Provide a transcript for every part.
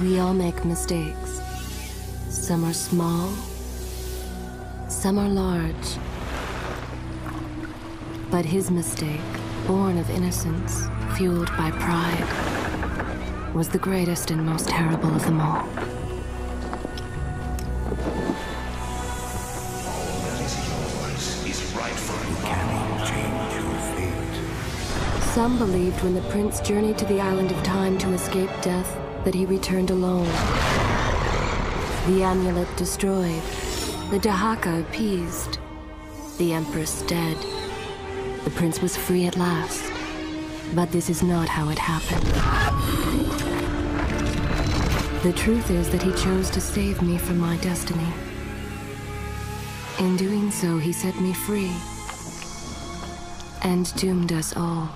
We all make mistakes. Some are small, some are large. But his mistake, born of innocence, fueled by pride, was the greatest and most terrible of them all. All that is yours is rightfully cannot change your fate. Some believed when the prince journeyed to the island of time to escape death, that he returned alone. The amulet destroyed, the Dahaka appeased, the empress dead. The prince was free at last. But this is not how it happened. The truth is that he chose to save me from my destiny. In doing so, he set me free and doomed us all.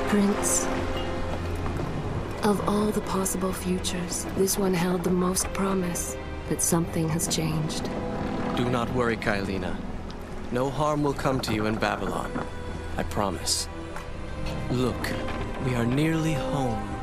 Prince, of all the possible futures, this one held the most promise that something has changed. Do not worry, Kailina. No harm will come to you in Babylon. I promise. Look, we are nearly home.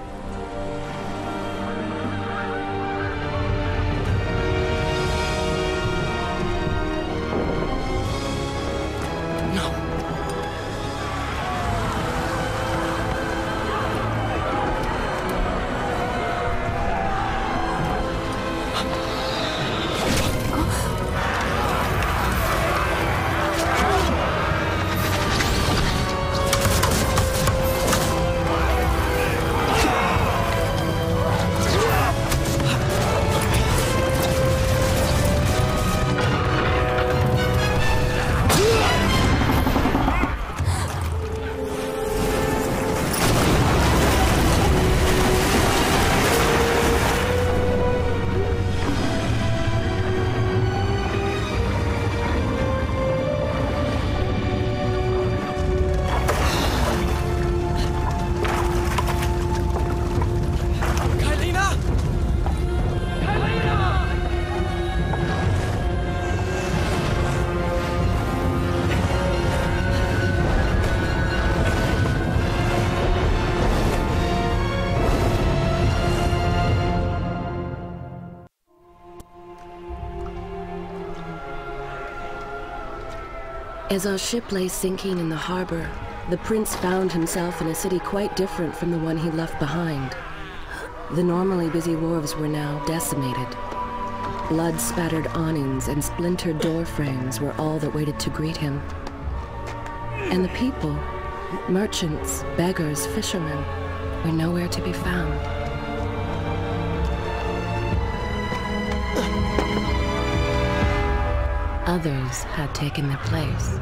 As our ship lay sinking in the harbor, the prince found himself in a city quite different from the one he left behind. The normally busy wharves were now decimated. Blood-spattered awnings and splintered door frames were all that waited to greet him. And the people, merchants, beggars, fishermen, were nowhere to be found. Others had taken their place.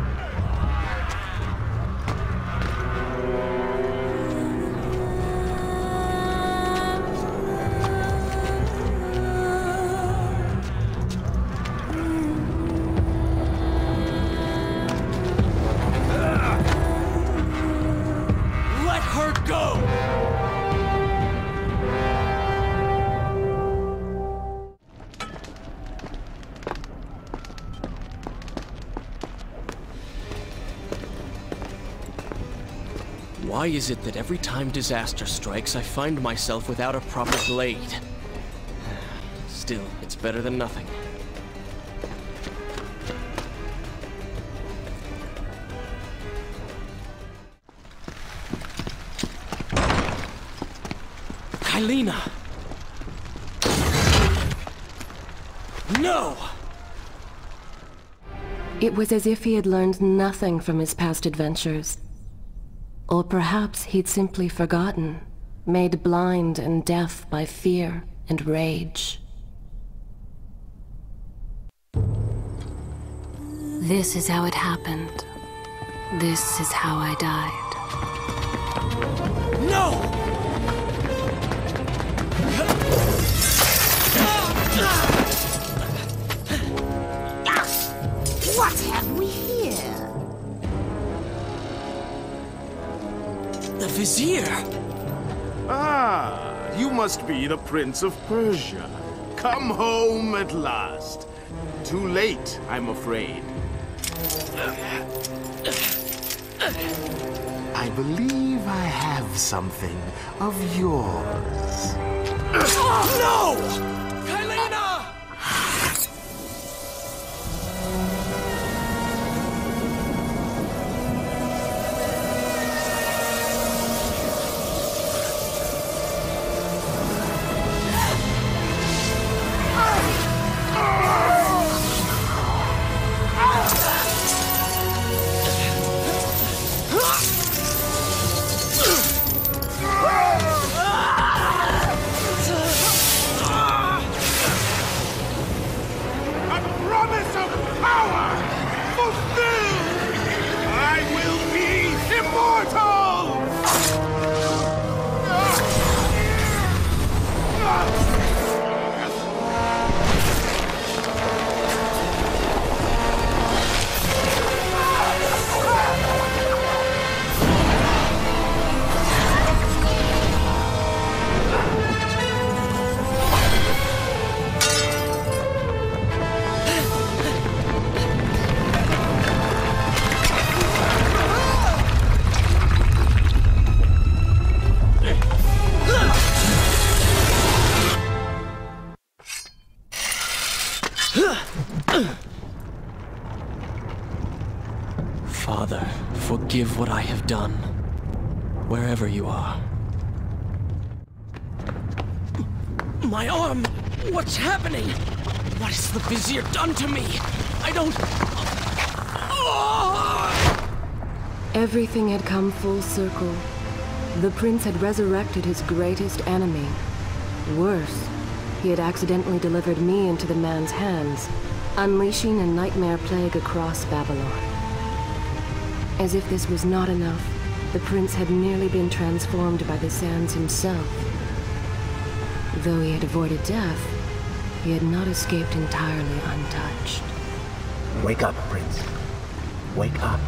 Let her go! Why is it that every time disaster strikes, I find myself without a proper blade? Still, it's better than nothing. Kailina! No! It was as if he had learned nothing from his past adventures. Or perhaps he'd simply forgotten, made blind and deaf by fear and rage. This is how it happened. This is how I died. No! What have we here? The Vizier! Ah, you must be the Prince of Persia. Come home at last. Too late, I'm afraid. I believe I have something of yours. No! Kylina! Father, forgive what I have done, wherever you are. My arm! What's happening? What has the Vizier done to me? I don't... Everything had come full circle. The prince had resurrected his greatest enemy. Worse, he had accidentally delivered me into the man's hands, unleashing a nightmare plague across Babylon. As if this was not enough, the prince had nearly been transformed by the sands himself. Though he had avoided death, he had not escaped entirely untouched. Wake up, Prince. Wake up.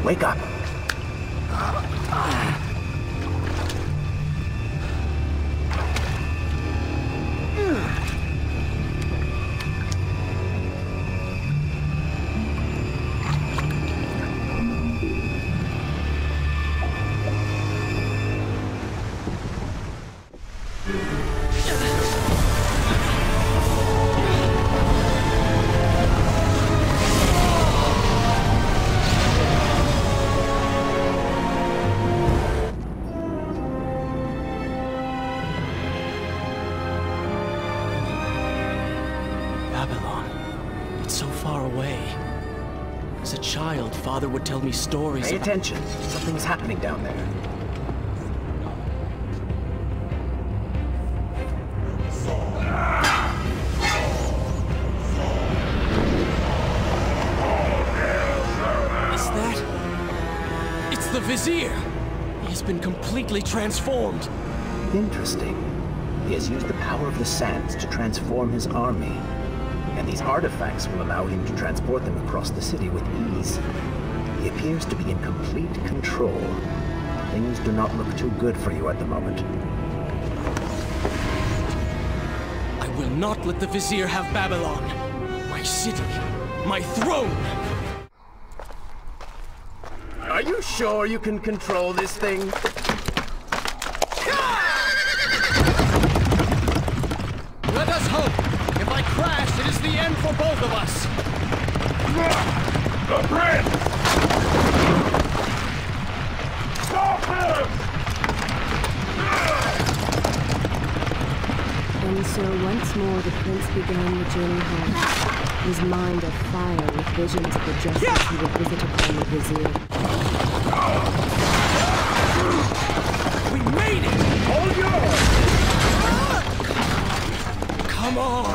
Wake up! Father would tell me stories. Pay attention. Something's happening down there. Is that... It's the Vizier! He has been completely transformed. Interesting. He has used the power of the sands to transform his army. And these artifacts will allow him to transport them across the city with ease. He appears to be in complete control. Things do not look too good for you at the moment. I will not let the Vizier have Babylon. My city. My throne. Are you sure you can control this thing? Let us hope. If I crash, it is the end for both of us. The prince! Stop him! And so once more the prince began the journey home, his mind afire with visions of the justice he would visit upon the Vizier. We made it! Hold yours! Come on!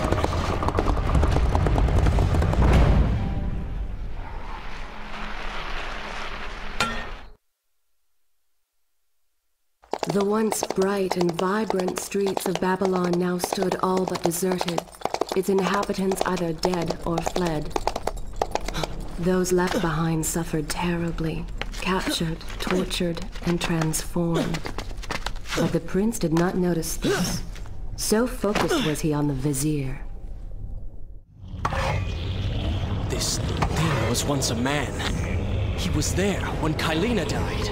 The once bright and vibrant streets of Babylon now stood all but deserted, its inhabitants either dead or fled. Those left behind suffered terribly, captured, tortured, and transformed. But the prince did not notice this. So focused was he on the Vizier. This thing was once a man. He was there when Kylina died.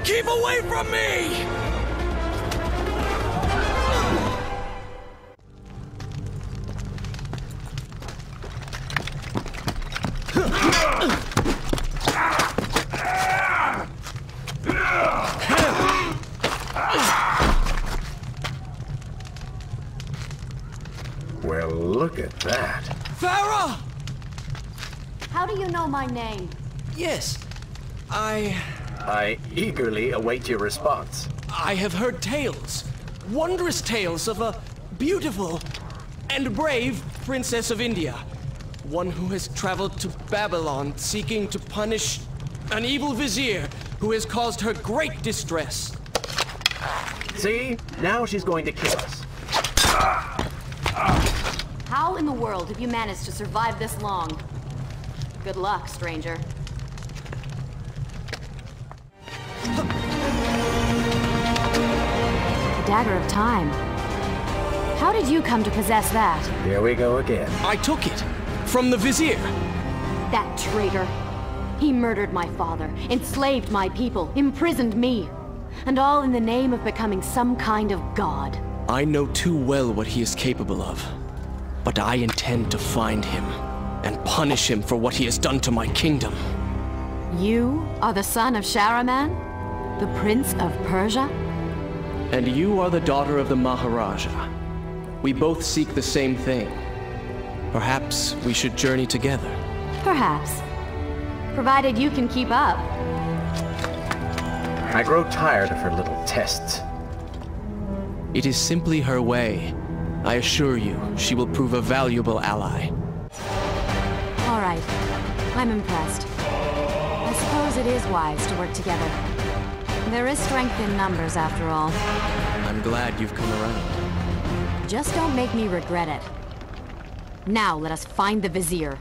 Keep away from me! Well, look at that. Farah! How do you know my name? Yes, I eagerly await your response. I have heard tales, wondrous tales of a beautiful and brave princess of India. One who has traveled to Babylon seeking to punish an evil vizier who has caused her great distress. See? Now she's going to kill us. How in the world have you managed to survive this long? Good luck, stranger. The Dagger of Time. How did you come to possess that? Here we go again. I took it from the vizier. That traitor. He murdered my father, enslaved my people, imprisoned me. And all in the name of becoming some kind of god. I know too well what he is capable of. But I intend to find him and punish him for what he has done to my kingdom. You are the son of Shahraman? The Prince of Persia? And you are the daughter of the Maharaja. We both seek the same thing. Perhaps we should journey together. Perhaps. Provided you can keep up. I grow tired of her little tests. It is simply her way. I assure you, she will prove a valuable ally. All right. I'm impressed. I suppose it is wise to work together. There is strength in numbers, after all. I'm glad you've come around. Just don't make me regret it. Now let us find the Vizier.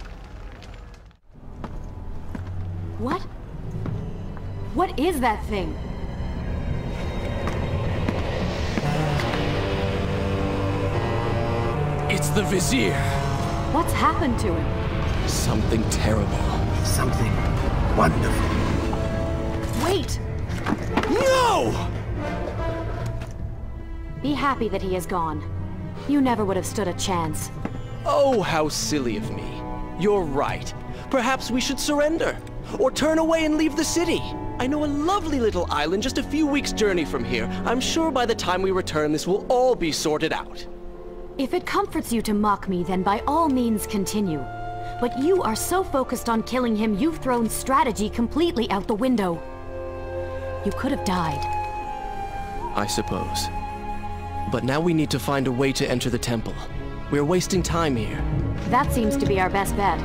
What? What is that thing? It's the Vizier. What's happened to him? Something terrible. Something wonderful. Wait! No! Be happy that he is gone. You never would have stood a chance. Oh, how silly of me. You're right. Perhaps we should surrender. Or turn away and leave the city. I know a lovely little island just a few weeks' journey from here. I'm sure by the time we return, this will all be sorted out. If it comforts you to mock me, then by all means continue. But you are so focused on killing him, you've thrown strategy completely out the window. You could have died. I suppose. But now we need to find a way to enter the temple. We're wasting time here. That seems to be our best bet.